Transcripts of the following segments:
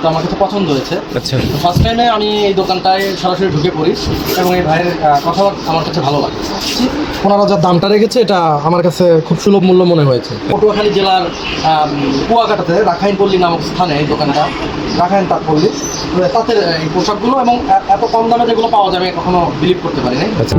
তো আমার কাছে পছন্দ হয়েছে। আচ্ছা, ফার্স্ট টাইমে আমি এই দোকানটায় সরাসরি ঢুকে পড়ি এবং এই ভাইয়ের কথাবার্তা আমার কাছে ভালো লাগে। 15,000 দামটা রেখেছে, এটা আমার কাছে খুব সুলভ মূল্য মনে হয়েছে। পটুয়াখালী জেলার কুয়াকাটাতে রাখাইন পল্লী নামক স্থানে এই দোকানটা, রাখাইন তাঁত পল্লী, তাঁতের এই পোশাকগুলো এবং এত কম দামে যেগুলো পাওয়া যাবে কখনো বিলিভ করতে পারি নাই। আচ্ছা।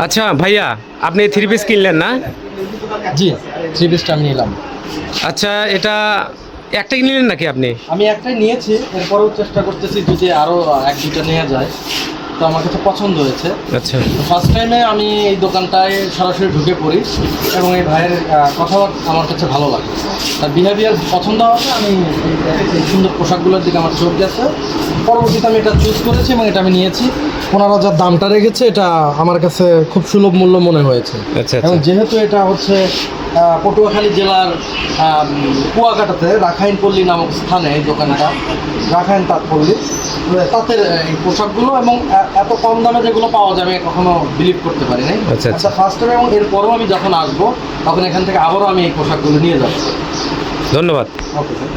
আচ্ছা ভাইয়া, আপনি 3 পিস কিনলেন না? জি, 3 পিসটা আমি নিলাম। আচ্ছা, এটা একটা কিনলেন নাকি আপনি? আমি একটাই নিয়েছি, এরপরেও চেষ্টা করতেছি যদি আরও 1-2টা নেওয়া যায়। তো আমার কাছে পছন্দ হয়েছে। আচ্ছা, ফার্স্ট টাইমে আমি এই দোকানটায় সরাসরি ঢুকে পড়ি এবং এই ভাইয়ের কথাবার্তা আমার কাছে ভালো লাগে। তার বিহেভিয়ার পছন্দ হওয়াতে আমি এই সুন্দর পোশাকগুলোর দিকে আমার চোখ গেছে। পরবর্তীতে আমি এটা চুজ করেছি এবং এটা আমি নিয়েছি। 15,000 দামটা রেখেছে, এটা আমার কাছে খুব সুলভ মূল্য মনে হয়েছে। আচ্ছা। এবং যেহেতু এটা হচ্ছে পটুয়াখালী জেলার কুয়াকাটাতে রাখাইন পল্লী নামক স্থানে এই দোকানটা, রাখাইন তাঁত পল্লী, তাঁতের এই পোশাকগুলো এবং এত কম দামে যেগুলো পাওয়া যাবে কখনো বিলিভ করতে পারি নাই। আচ্ছা। ফার্স্ট টাইম এবং এরপরেও আমি যখন আসবো তখন এখান থেকে আবারও আমি এই পোশাকগুলো নিয়ে যাবো। ধন্যবাদ। Okay sir.